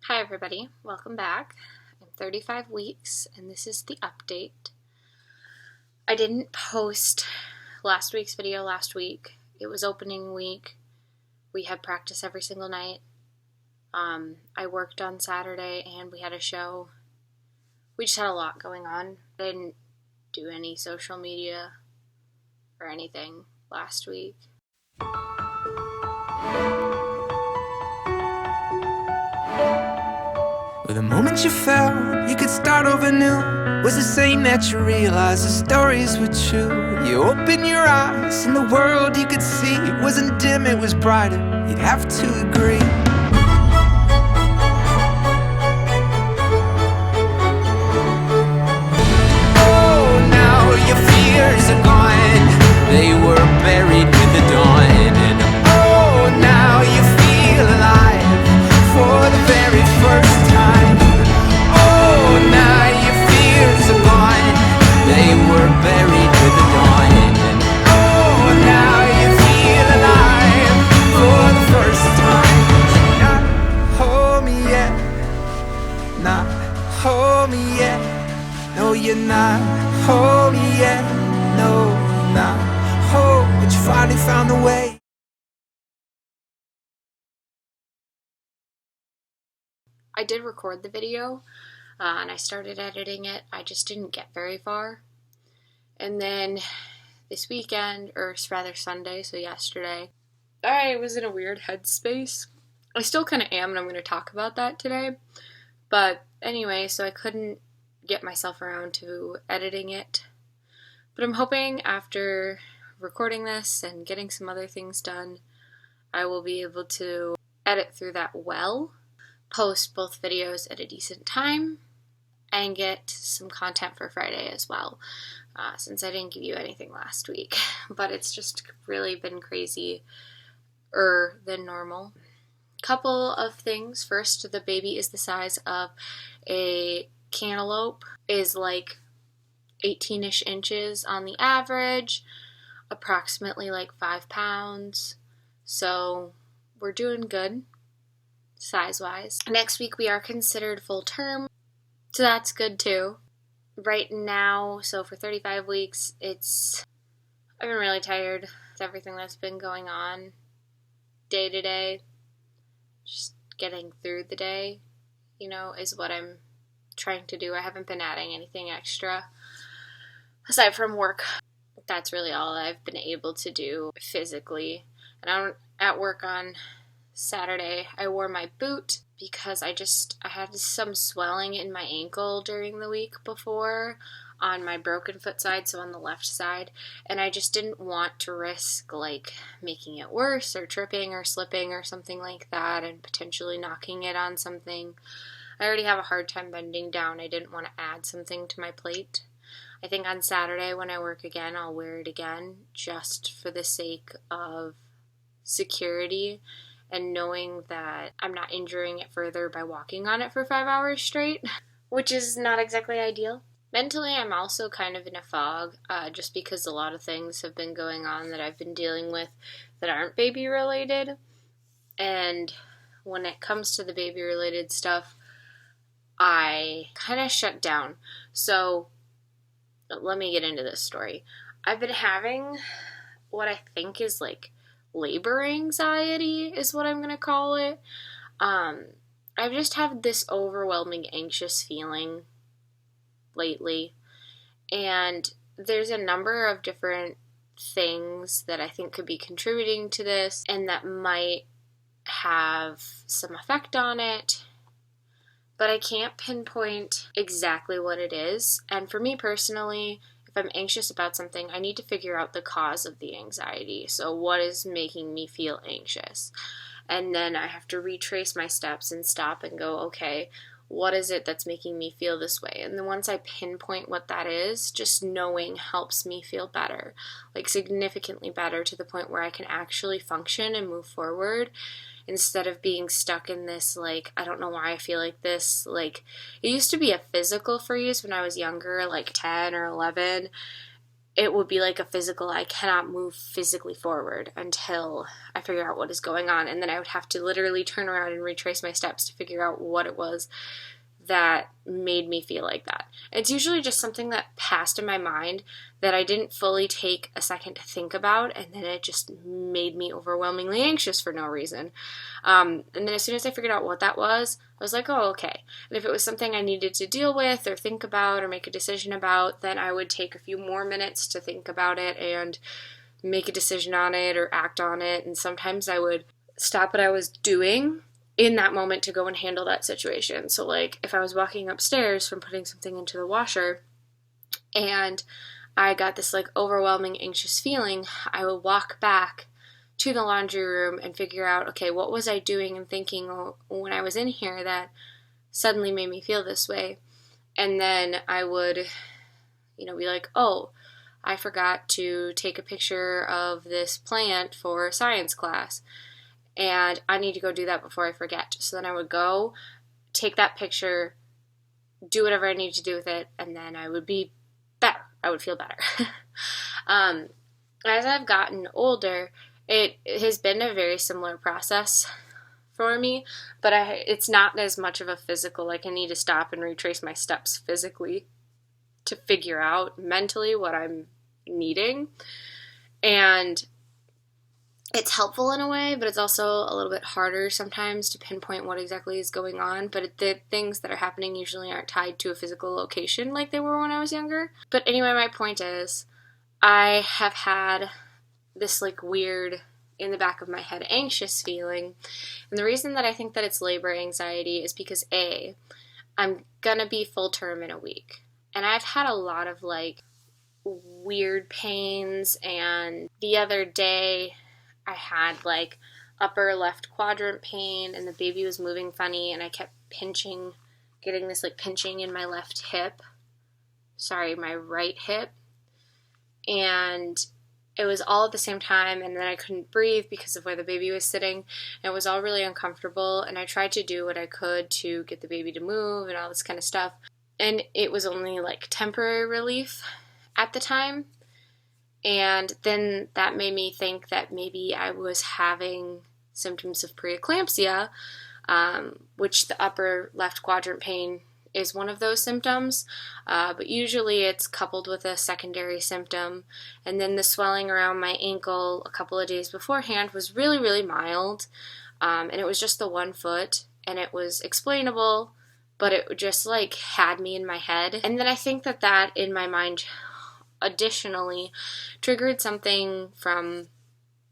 Hi everybody, welcome back. I'm 35 weeks and this is the update. I didn't post last week's video last week. It was opening week. We had practice every single night. I worked on Saturday and we had a show. We just had a lot going on. I didn't do any social media or anything last week. Well, the moment you felt you could start over new was the same that you realized the stories were true. You opened your eyes and the world you could see wasn't dim, it was brighter. You'd have to agree. Oh, now your fears are gone. They were buried with the dawn. And oh, now you feel alive for the very first time. Oh, now your fears are gone. They were buried with the dawn. And oh, now you feel alive for the first time. Not hold me yet. Not hold me yet. No, you're not home yet. No, not home. But you finally found the way. I did record the video and I started editing it. I just didn't get very far. And then this weekend, or rather Sunday, so yesterday, I was in a weird headspace. I still kind of am, and I'm going to talk about that today. But anyway, so I couldn't get myself around to editing it. But I'm hoping after recording this and getting some other things done, I will be able to edit through that well, post both videos at a decent time, and get some content for Friday as well, since I didn't give you anything last week. But it's just really been crazier than normal. Couple of things. First, the baby is the size of a cantaloupe, is like 18-ish inches on the average, approximately like 5 pounds. So we're doing good size-wise. Next week we are considered full term, so that's good too. Right now, so for 35 weeks, I've been really tired with everything that's been going on day to day. Just getting through the day, is what I'm trying to do. I haven't been adding anything extra aside from work. That's really all I've been able to do physically. And I'm at work on Saturday. I wore my boot because I had some swelling in my ankle during the week before on my broken foot side, so on the left side, and I just didn't want to risk making it worse or tripping or slipping or something like that and potentially knocking it on something. I already have a hard time bending down. I didn't want to add something to my plate. I think on Saturday when I work again, I'll wear it again just for the sake of security and knowing that I'm not injuring it further by walking on it for 5 hours straight, which is not exactly ideal. Mentally, I'm also kind of in a fog, just because a lot of things have been going on that I've been dealing with that aren't baby-related. And when it comes to the baby-related stuff, I kind of shut down. So let me get into this story. I've been having what I think is labor anxiety is what I'm going to call it. I've just had this overwhelming anxious feeling lately, and there's a number of different things that I think could be contributing to this and that might have some effect on it, but I can't pinpoint exactly what it is. And for me personally, if I'm anxious about something, I need to figure out the cause of the anxiety. So what is making me feel anxious? And then I have to retrace my steps and stop and go, okay, what is it that's making me feel this way? And then once I pinpoint what that is, just knowing helps me feel better, significantly better, to the point where I can actually function and move forward instead of being stuck in this, I don't know why I feel like this. It used to be a physical freeze when I was younger, 10 or 11, it would be like a physical, I cannot move physically forward until I figure out what is going on. And then I would have to literally turn around and retrace my steps to figure out what it was that made me feel like that. It's usually just something that passed in my mind that I didn't fully take a second to think about, and then it just made me overwhelmingly anxious for no reason. And then as soon as I figured out what that was, I was like, oh, okay. And if it was something I needed to deal with or think about or make a decision about, then I would take a few more minutes to think about it and make a decision on it or act on it. And sometimes I would stop what I was doing in that moment to go and handle that situation. So like if I was walking upstairs from putting something into the washer and I got this like overwhelming anxious feeling, I would walk back to the laundry room and figure out, okay, what was I doing and thinking when I was in here that suddenly made me feel this way? And then I would, be like, oh, I forgot to take a picture of this plant for science class, and I need to go do that before I forget. So then I would go, take that picture, do whatever I needed to do with it, and then I would be better. I would feel better. As I've gotten older, it has been a very similar process for me, but it's not as much of a physical, like I need to stop and retrace my steps physically to figure out mentally what I'm needing. And it's helpful in a way, but it's also a little bit harder sometimes to pinpoint what exactly is going on. But the things that are happening usually aren't tied to a physical location like they were when I was younger. But anyway, my point is, I have had this like weird, in the back of my head, anxious feeling. And the reason that I think that it's labor anxiety is because A, I'm gonna be full term in a week. And I've had a lot of like weird pains, and the other day I had like upper left quadrant pain and the baby was moving funny and I kept getting this like pinching in my my right hip. And it was all at the same time, and then I couldn't breathe because of where the baby was sitting. And it was all really uncomfortable, and I tried to do what I could to get the baby to move and all this kind of stuff. And it was only like temporary relief at the time. And then that made me think that maybe I was having symptoms of preeclampsia, which the upper left quadrant pain is one of those symptoms, but usually it's coupled with a secondary symptom. And then the swelling around my ankle a couple of days beforehand was really, really mild, and it was just the one foot, and it was explainable, but it just like had me in my head. And then I think that in my mind additionally triggered something from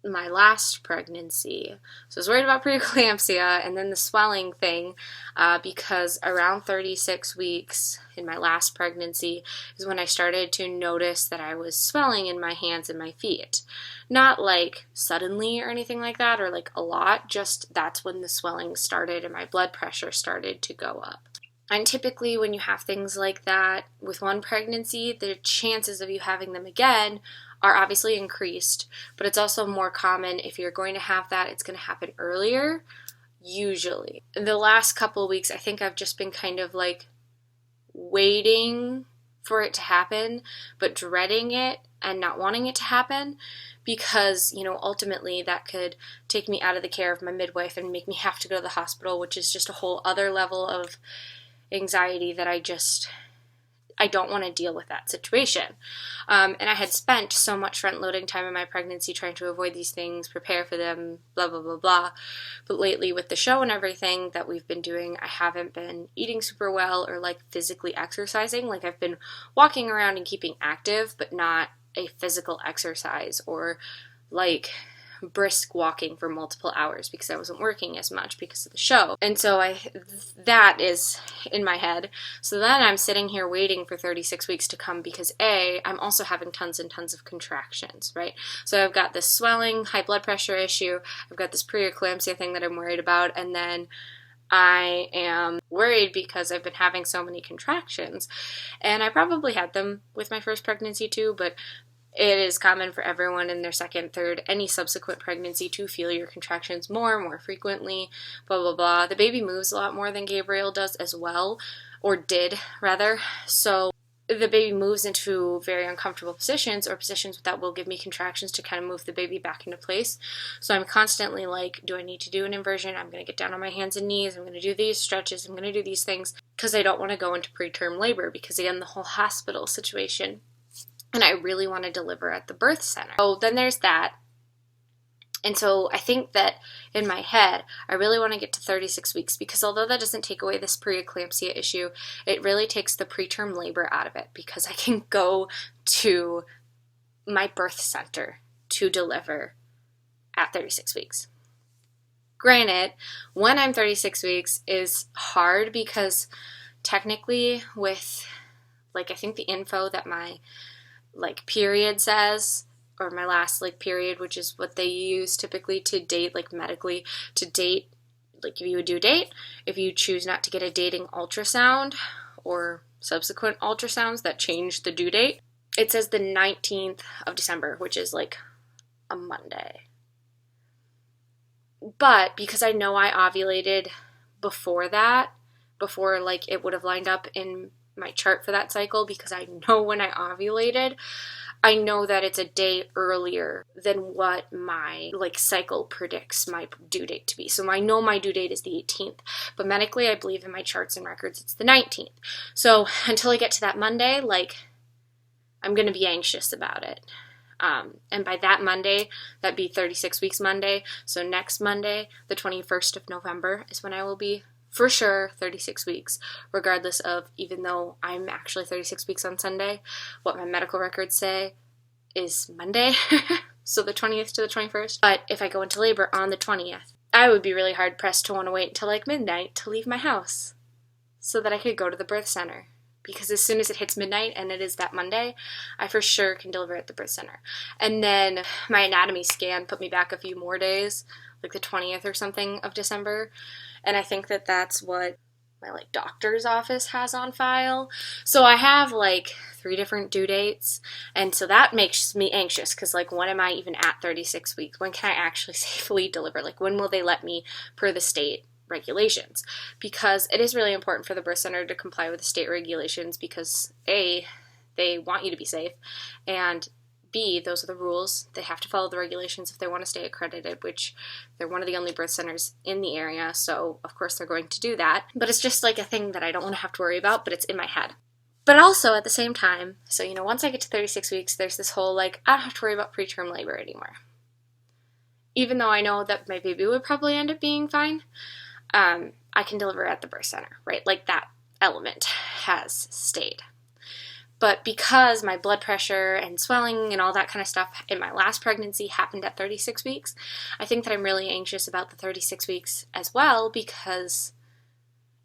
my last pregnancy. So I was worried about preeclampsia and then the swelling thing, because around 36 weeks in my last pregnancy is when I started to notice that I was swelling in my hands and my feet. Not like suddenly or anything like that, or like a lot, just that's when the swelling started and my blood pressure started to go up. And typically when you have things like that with one pregnancy, the chances of you having them again are obviously increased, but it's also more common if you're going to have that, it's going to happen earlier, usually. In the last couple of weeks, I think I've just been kind of like waiting for it to happen, but dreading it and not wanting it to happen because, ultimately that could take me out of the care of my midwife and make me have to go to the hospital, which is just a whole other level of anxiety that I don't want to deal with that situation. And I had spent so much front-loading time in my pregnancy trying to avoid these things, prepare for them, blah, blah, blah, blah. But lately with the show and everything that we've been doing, I haven't been eating super well or like physically exercising. Like I've been walking around and keeping active, but not a physical exercise or like brisk walking for multiple hours because I wasn't working as much because of the show. And so that is in my head. So then I'm sitting here waiting for 36 weeks to come because I'm also having tons and tons of contractions, right? So I've got this swelling, high blood pressure issue, I've got this preeclampsia thing that I'm worried about, and then I am worried because I've been having so many contractions. And I probably had them with my first pregnancy too, but it is common for everyone in their second, third, any subsequent pregnancy to feel your contractions more frequently, blah, blah, blah. The baby moves a lot more than Gabriel does as well, or did, rather. So the baby moves into very uncomfortable positions or positions that will give me contractions to kind of move the baby back into place. So I'm constantly like, do I need to do an inversion? I'm going to get down on my hands and knees. I'm going to do these stretches. I'm going to do these things because I don't want to go into preterm labor because, again, the whole hospital situation. And I really want to deliver at the birth center. So then there's that. And so I think that in my head, I really want to get to 36 weeks because although that doesn't take away this preeclampsia issue, it really takes the preterm labor out of it because I can go to my birth center to deliver at 36 weeks. Granted, when I'm 36 weeks is hard because technically with, like, I think the info that my, like, period says, or my last, like, period, which is what they use typically to date, like, medically, to date, like, if you would do a date, if you choose not to get a dating ultrasound or subsequent ultrasounds that change the due date, it says the 19th of December, which is, like, a Monday. But because I know I ovulated before that, before, like, it would have lined up in my chart for that cycle, because I know when I ovulated, I know that it's a day earlier than what my, like, cycle predicts my due date to be. So I know my due date is the 18th, but medically I believe in my charts and records it's the 19th. So until I get to that Monday, like, I'm going to be anxious about it. And by that Monday, that'd be 36 weeks Monday. So next Monday, the 21st of November, is when I will be for sure 36 weeks, regardless of, even though I'm actually 36 weeks on Sunday, what my medical records say is Monday, so the 20th to the 21st. But if I go into labor on the 20th, I would be really hard pressed to want to wait until like midnight to leave my house so that I could go to the birth center. Because as soon as it hits midnight, and it is that Monday, I for sure can deliver at the birth center. And then my anatomy scan put me back a few more days, like the 20th or something of December. And I think that that's what my, like, doctor's office has on file. So I have, like, 3 different due dates. And so that makes me anxious because, like, when am I even at 36 weeks? When can I actually safely deliver? Like, when will they let me per the state regulations? Because it is really important for the birth center to comply with the state regulations because A, they want you to be safe, and B, those are the rules. They have to follow the regulations if they want to stay accredited, which they're one of the only birth centers in the area, so of course they're going to do that. But it's just like a thing that I don't want to have to worry about, but it's in my head. But also at the same time, so, you know, once I get to 36 weeks, there's this whole, like, I don't have to worry about preterm labor anymore. Even though I know that my baby would probably end up being fine, I can deliver at the birth center, right? Like, that element has stayed. But because my blood pressure and swelling and all that kind of stuff in my last pregnancy happened at 36 weeks, I think that I'm really anxious about the 36 weeks as well, because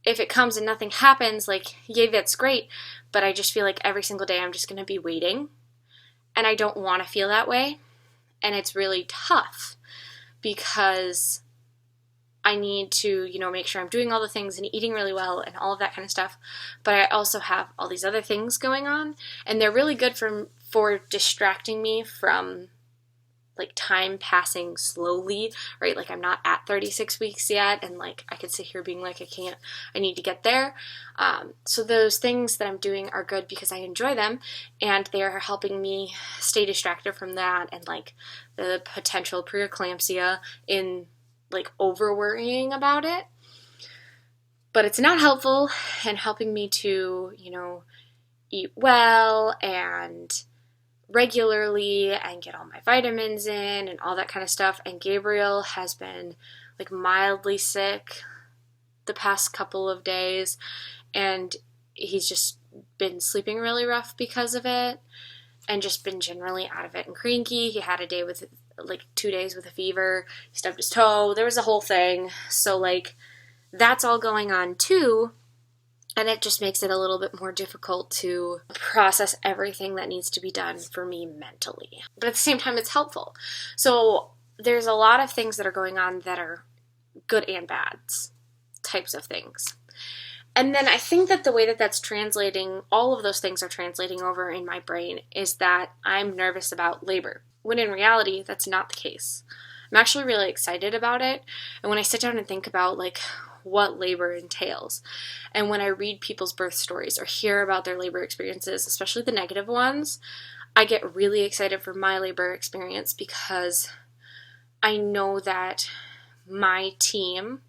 if it comes and nothing happens, like, yay, that's great, but I just feel like every single day I'm just going to be waiting, and I don't want to feel that way, and it's really tough because I need to, you know, make sure I'm doing all the things and eating really well and all of that kind of stuff. But I also have all these other things going on, and they're really good for distracting me from, like, time passing slowly, right? Like, I'm not at 36 weeks yet, and, like, I could sit here being like, I need to get there. So those things that I'm doing are good because I enjoy them, and they are helping me stay distracted from that and, like, the potential preeclampsia in, like, over worrying about it. But it's not helpful in helping me to, you know, eat well and regularly and get all my vitamins in and all that kind of stuff. And Gabriel has been, like, mildly sick the past couple of days, and he's just been sleeping really rough because of it and just been generally out of it and cranky. He had a day with, like, 2 days with a fever. He stubbed his toe. There was a whole thing. So, like, that's all going on too, and it just makes it a little bit more difficult to process everything that needs to be done for me mentally. But at the same time, it's helpful. So there's a lot of things that are going on that are good and bad types of things. And then I think that the way that that's translating, all of those things are translating over in my brain, is that I'm nervous about labor, when in reality, that's not the case. I'm actually really excited about it. And when I sit down and think about, like, what labor entails. And when I read people's birth stories or hear about their labor experiences, especially the negative ones, I get really excited for my labor experience because I know that my team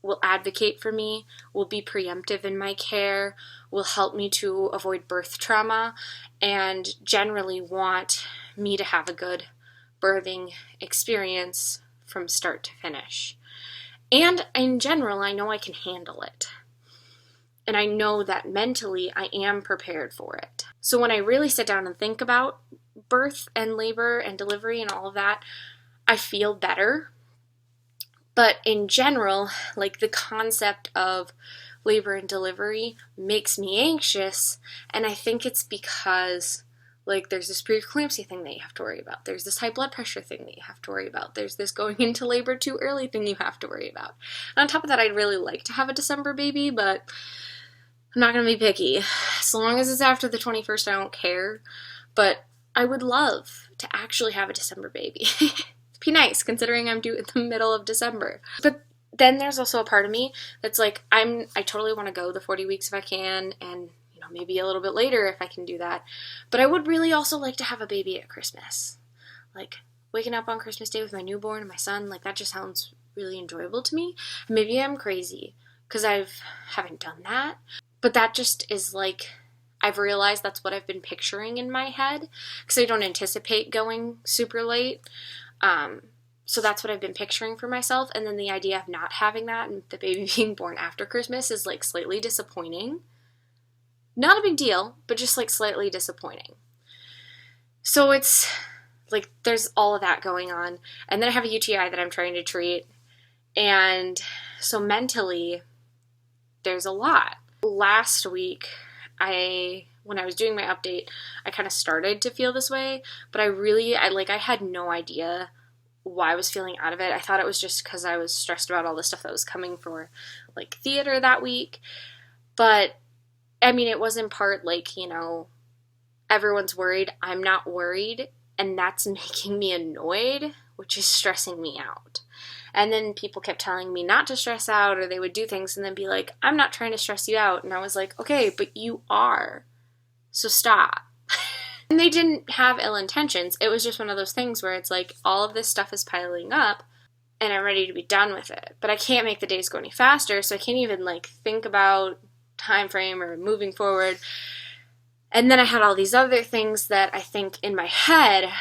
will advocate for me, will be preemptive in my care, will help me to avoid birth trauma, and generally want me to have a good birthing experience from start to finish. And in general, I know I can handle it. And I know that mentally I am prepared for it. So when I really sit down and think about birth and labor and delivery and all of that, I feel better. But in general, like, the concept of labor and delivery makes me anxious, and I think it's because, like, there's this preeclampsia thing that you have to worry about. There's this high blood pressure thing that you have to worry about. There's this going into labor too early thing you have to worry about. And on top of that, I'd really like to have a December baby, but I'm not going to be picky. As long as it's after the 21st, I don't care. But I would love to actually have a December baby. Be nice, considering I'm due in the middle of December. But then there's also a part of me that's like, I totally want to go the 40 weeks if I can, and maybe a little bit later if I can do that. But I would really also like to have a baby at Christmas. Like, waking up on Christmas Day with my newborn and my son, like, that just sounds really enjoyable to me. Maybe I'm crazy because I haven't done that, but that just is like, I've realized that's what I've been picturing in my head because I don't anticipate going super late. So that's what I've been picturing for myself. And then the idea of not having that and the baby being born after Christmas is, like, slightly disappointing. Not a big deal, but just, like, slightly disappointing. So it's like there's all of that going on. And then I have a UTI that I'm trying to treat. And so mentally, there's a lot. Last week, when I was doing my update, I kind of started to feel this way, but I had no idea why I was feeling out of it. I thought it was just because I was stressed about all the stuff that was coming for, like, theater that week. But, I mean, it was in part, like, everyone's worried. I'm not worried, and that's making me annoyed, which is stressing me out. And then people kept telling me not to stress out, or they would do things and then be like, I'm not trying to stress you out. And I was like, okay, but you are. So stop. And they didn't have ill intentions. It was just one of those things where it's like, all of this stuff is piling up and I'm ready to be done with it. But I can't make the days go any faster, so I can't even, like, think about time frame or moving forward. And then I had all these other things that I think in my head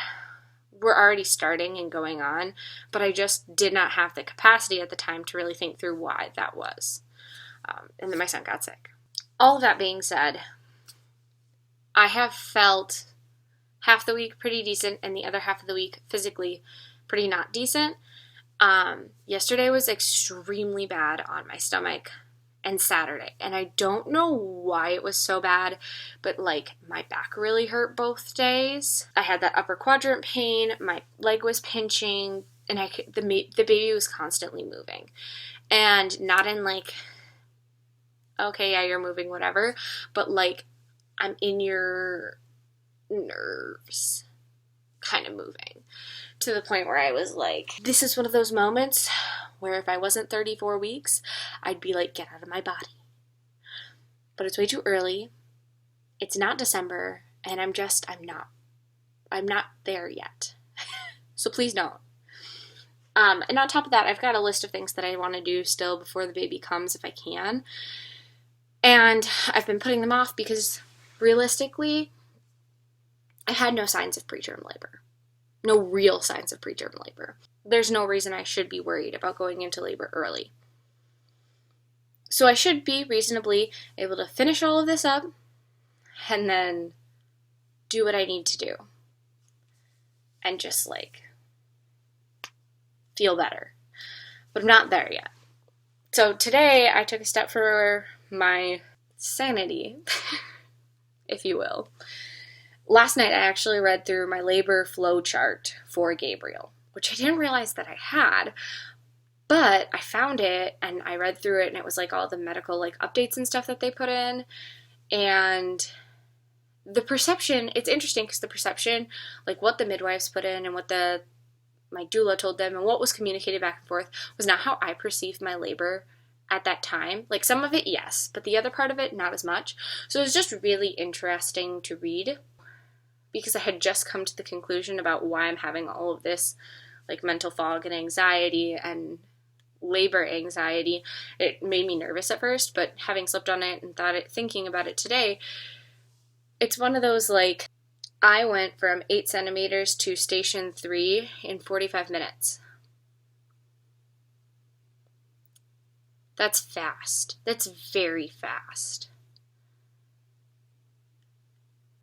were already starting and going on, but I just did not have the capacity at the time to really think through why that was. And then my son got sick. All of that being said, I have felt half the week pretty decent and the other half of the week physically pretty not decent. Yesterday was extremely bad on my stomach, and Saturday, and I don't know why it was so bad, but, like, my back really hurt both days. I had that upper quadrant pain, my leg was pinching, and the baby was constantly moving, and not in, like, okay, yeah, you're moving, whatever, but, like, I'm in your nerves kind of moving, to the point where I was like, this is one of those moments where if I wasn't 34 weeks, I'd be like, get out of my body. But it's way too early. It's not December, and I'm not there yet. So please don't. And on top of that, I've got a list of things that I want to do still before the baby comes if I can. And I've been putting them off because realistically, I had no signs of preterm labor. No real signs of preterm labor. There's no reason I should be worried about going into labor early. So I should be reasonably able to finish all of this up and then do what I need to do. And just, like, feel better. But I'm not there yet. So today I took a step for my sanity, if you will. Last night I actually read through my labor flow chart for Gabriel, which I didn't realize that I had, but I found it and I read through it, and it was like all the medical, like, updates and stuff that they put in. And the perception, it's interesting because the perception, like what the midwives put in and what my doula told them and what was communicated back and forth was not how I perceived my labor at that time. Like some of it, yes, but the other part of it, not as much. So it was just really interesting to read because I had just come to the conclusion about why I'm having all of this like mental fog and anxiety and labor anxiety. It made me nervous at first, but having slept on it and thinking about it today, it's one of those like I went from 8 centimeters to station 3 in 45 minutes. That's fast. That's very fast.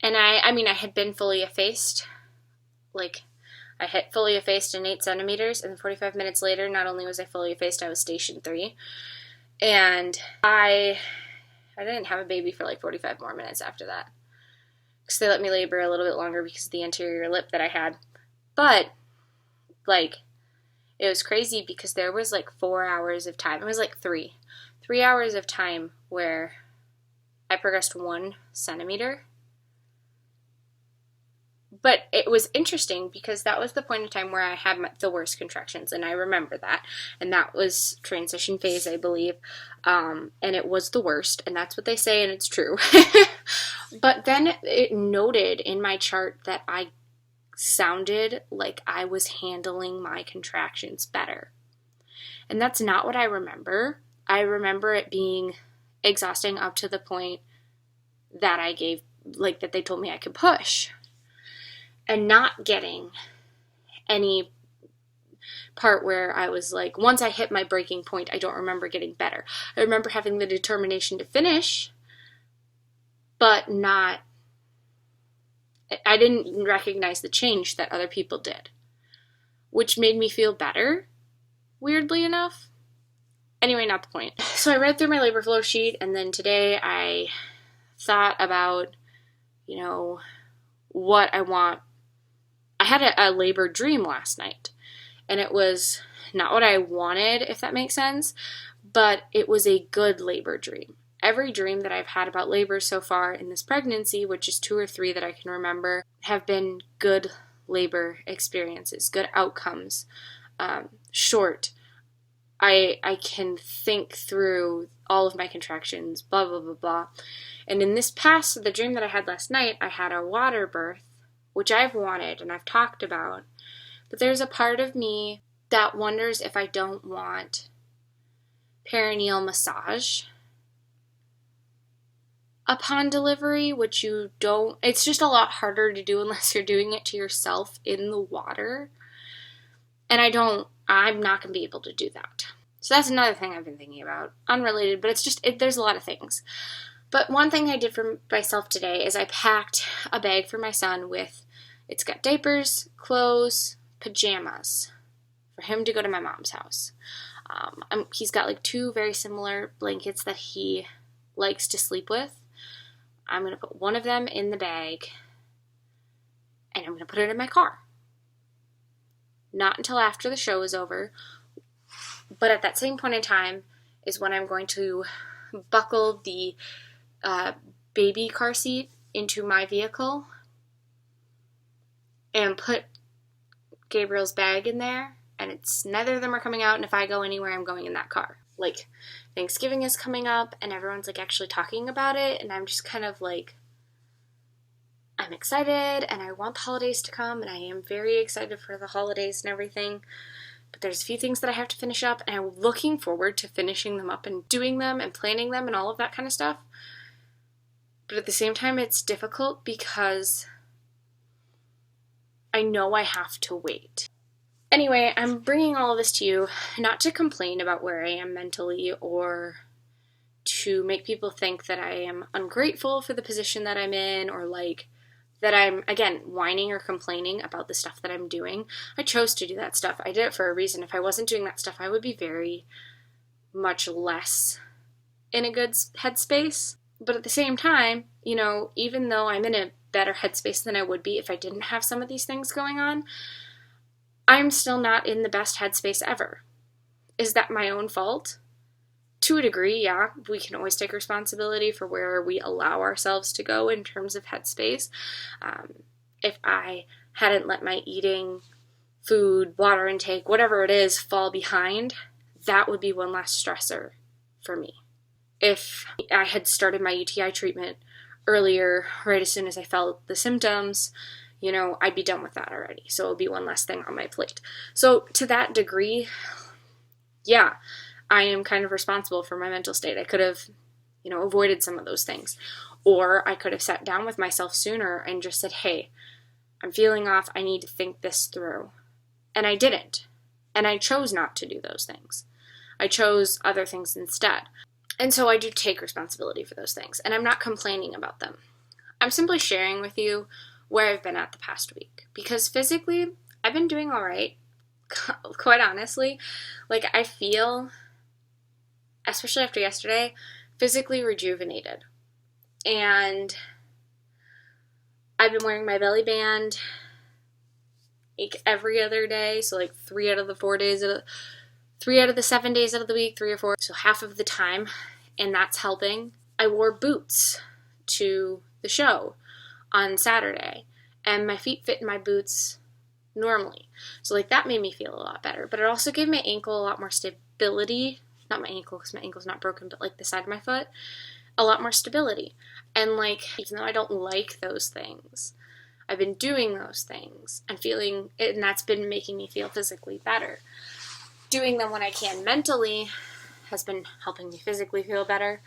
And I mean, I had been fully effaced. Like, I had fully effaced in 8 centimeters, and 45 minutes later, not only was I fully effaced, I was station 3. And I didn't have a baby for like 45 more minutes after that. Because they let me labor a little bit longer because of the anterior lip that I had. But, like, it was crazy because there was like 4 hours of time. It was like 3 hours of time where I progressed 1 centimeter. But it was interesting because that was the point in time where I had the worst contractions, and I remember that. And that was transition phase, I believe. And it was the worst, and that's what they say, and it's true. But then it noted in my chart that I sounded like I was handling my contractions better. And that's not what I remember. I remember it being exhausting up to the point that I gave, like, that they told me I could push. And not getting any part where I was like, once I hit my breaking point, I don't remember getting better. I remember having the determination to finish, but not, I didn't recognize the change that other people did, which made me feel better, weirdly enough. Anyway, not the point. So I read through my labor flow sheet, and then today I thought about, what I want. I had a labor dream last night, and it was not what I wanted, if that makes sense, but it was a good labor dream. Every dream that I've had about labor so far in this pregnancy, which is 2 or 3 that I can remember, have been good labor experiences, good outcomes, short. I can think through all of my contractions, blah, blah, blah, blah. And in this past, the dream that I had last night, I had a water birth, which I've wanted and I've talked about. But there's a part of me that wonders if I don't want perineal massage upon delivery, which you don't, it's just a lot harder to do unless you're doing it to yourself in the water. And I'm not going to be able to do that. So that's another thing I've been thinking about. Unrelated, but it's just, there's a lot of things. But one thing I did for myself today is I packed a bag for my son with, it's got diapers, clothes, pajamas for him to go to my mom's house. He's got like 2 very similar blankets that he likes to sleep with. I'm going to put one of them in the bag, and I'm going to put it in my car. Not until after the show is over, but at that same point in time is when I'm going to buckle the baby car seat into my vehicle and put Gabriel's bag in there, and it's neither of them are coming out, and if I go anywhere, I'm going in that car. Like, Thanksgiving is coming up, and everyone's, like, actually talking about it, and I'm just kind of, like, I'm excited, and I want the holidays to come, and I am very excited for the holidays and everything, but there's a few things that I have to finish up, and I'm looking forward to finishing them up and doing them and planning them and all of that kind of stuff. But at the same time, it's difficult because I know I have to wait. Anyway, I'm bringing all of this to you not to complain about where I am mentally or to make people think that I am ungrateful for the position that I'm in or like that I'm, again, whining or complaining about the stuff that I'm doing. I chose to do that stuff. I did it for a reason. If I wasn't doing that stuff, I would be very much less in a good headspace. But at the same time, even though I'm in a better headspace than I would be if I didn't have some of these things going on, I'm still not in the best headspace ever. Is that my own fault? To a degree, yeah. We can always take responsibility for where we allow ourselves to go in terms of headspace. If I hadn't let my eating, food, water intake, whatever it is, fall behind, that would be one less stressor for me. If I had started my UTI treatment earlier, right as soon as I felt the symptoms, I'd be done with that already. So it would be one less thing on my plate. So to that degree, yeah, I am kind of responsible for my mental state. I could have, avoided some of those things. Or I could have sat down with myself sooner and just said, hey, I'm feeling off. I need to think this through. And I didn't. And I chose not to do those things. I chose other things instead. And so I do take responsibility for those things. And I'm not complaining about them. I'm simply sharing with you where I've been at the past week. Because physically, I've been doing all right. Quite honestly. Like, I feel, especially after yesterday, physically rejuvenated. And I've been wearing my belly band like every other day. So like 3 out of the 7 days out of the week, 3 or 4. So half of the time. And that's helping. I wore boots to the show on Saturday. And my feet fit in my boots normally. So like that made me feel a lot better. But it also gave my ankle a lot more stability. Not my ankle, because my ankle's not broken, but like the side of my foot. A lot more stability. And like, even though I don't like those things, I've been doing those things and feeling it, and that's been making me feel physically better. Doing them when I can mentally has been helping me physically feel better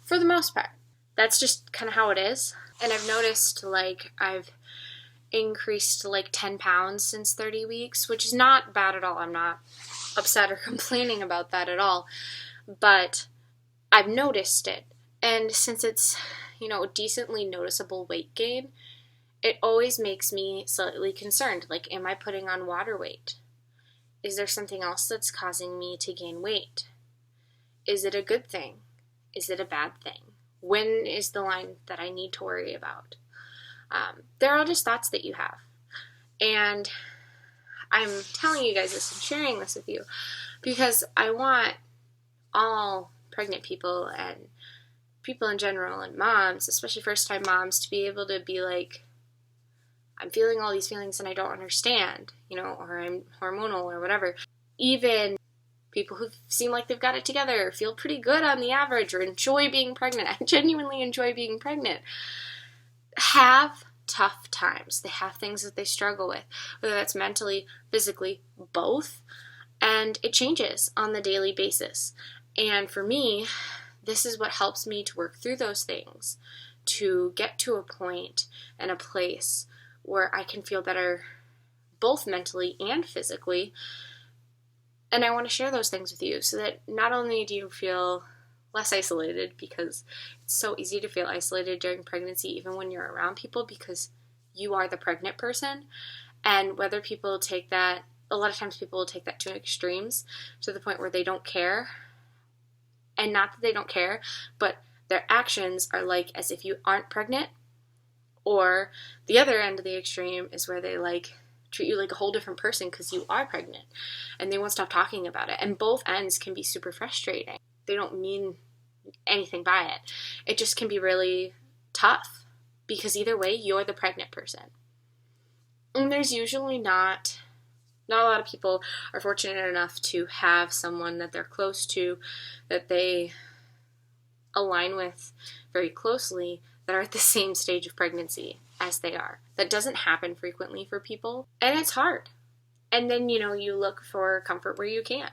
for the most part. That's just kind of how it is. And I've noticed like I've increased like 10 pounds since 30 weeks, which is not bad at all. I'm not upset or complaining about that at all. But I've noticed it. And since it's, a decently noticeable weight gain, it always makes me slightly concerned. Like, am I putting on water weight? Is there something else that's causing me to gain weight? Is it a good thing? Is it a bad thing? When is the line that I need to worry about? They're all just thoughts that you have. And I'm telling you guys this and sharing this with you because I want all pregnant people and people in general and moms, especially first-time moms, to be able to be like, I'm feeling all these feelings and I don't understand, or I'm hormonal or whatever. Even people who seem like they've got it together, feel pretty good on the average, or enjoy being pregnant. I genuinely enjoy being pregnant. Have tough times. They have things that they struggle with, whether that's mentally, physically, both. And it changes on the daily basis. And for me, this is what helps me to work through those things, to get to a point and a place where I can feel better both mentally and physically. And I want to share those things with you so that not only do you feel less isolated, because it's so easy to feel isolated during pregnancy, even when you're around people, because you are the pregnant person. And whether people take that, a lot of times people will take that to extremes to the point where they don't care. And not that they don't care, but their actions are like as if you aren't pregnant. Or the other end of the extreme is where they like treat you like a whole different person because you are pregnant and they won't stop talking about it. And both ends can be super frustrating. They don't mean anything by it. It just can be really tough because either way, you're the pregnant person. And there's usually not a lot of people are fortunate enough to have someone that they're close to, that they align with very closely, that are at the same stage of pregnancy as they are. That doesn't happen frequently for people, and it's hard. And then, you look for comfort where you can.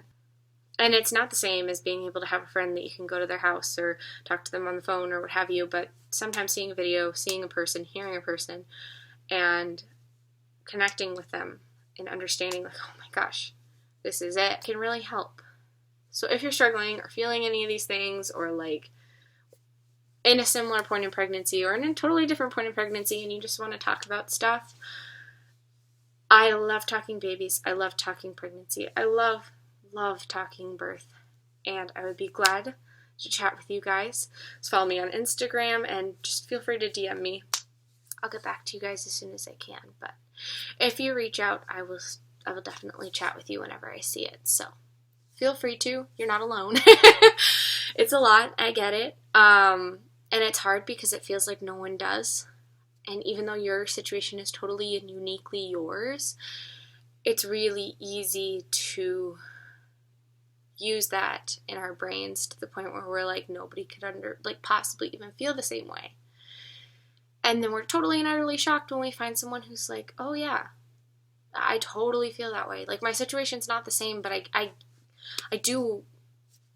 And it's not the same as being able to have a friend that you can go to their house or talk to them on the phone or what have you, but sometimes seeing a video, seeing a person, hearing a person, and connecting with them and understanding, like, oh my gosh, this is it, can really help. So if you're struggling or feeling any of these things, or like in a similar point in pregnancy or in a totally different point in pregnancy and you just want to talk about stuff, I love talking babies. I love talking pregnancy. I love talking birth. And I would be glad to chat with you guys. So follow me on Instagram and just feel free to DM me. I'll get back to you guys as soon as I can. But if you reach out, I will definitely chat with you whenever I see it. So feel free to. You're not alone. It's a lot. I get it. And it's hard because it feels like no one does. And even though your situation is totally and uniquely yours, it's really easy to use that in our brains to the point where we're like, nobody could possibly even feel the same way. And then we're totally and utterly shocked when we find someone who's like, oh yeah, I totally feel that way. Like, my situation's not the same, but I do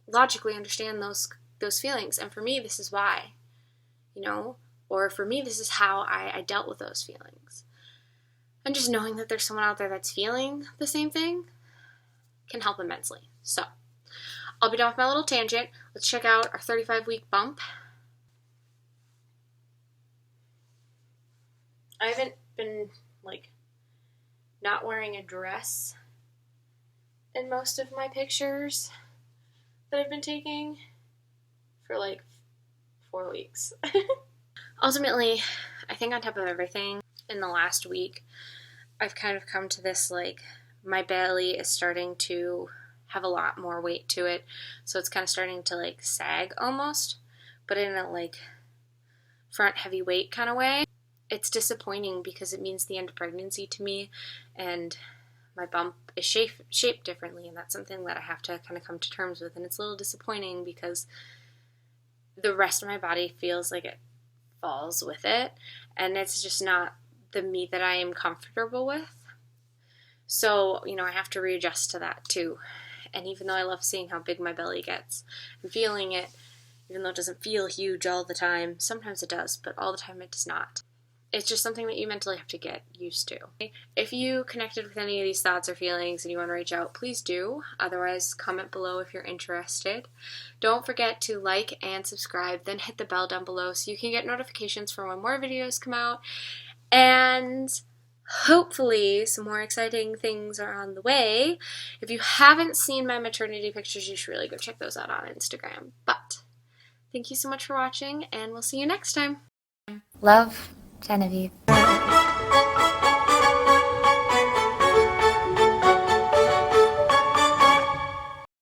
logically understand those feelings. And for me, this is why, or for me, this is how I dealt with those feelings. And just knowing that there's someone out there that's feeling the same thing can help immensely. So, I'll be done with my little tangent. Let's check out our 35-week bump. I haven't been, not wearing a dress in most of my pictures that I've been taking for, 4 weeks. Ultimately, I think on top of everything, in the last week, I've kind of come to this, my belly is starting to have a lot more weight to it, so it's kind of starting to, sag almost, but in a, front heavy weight kind of way. It's disappointing because it means the end of pregnancy to me, and my bump is shaped differently, and that's something that I have to kind of come to terms with, and it's a little disappointing because the rest of my body feels like it falls with it, and it's just not the me that I am comfortable with. So, I have to readjust to that too. And even though I love seeing how big my belly gets and feeling it, even though it doesn't feel huge all the time, sometimes it does, but all the time it does not. It's just something that you mentally have to get used to. If you connected with any of these thoughts or feelings and you want to reach out, please do. Otherwise, comment below if you're interested. Don't forget to like and subscribe, then hit the bell down below so you can get notifications for when more videos come out. And hopefully some more exciting things are on the way. If you haven't seen my maternity pictures, you should really go check those out on Instagram. But thank you so much for watching, and we'll see you next time. Love, Genevieve.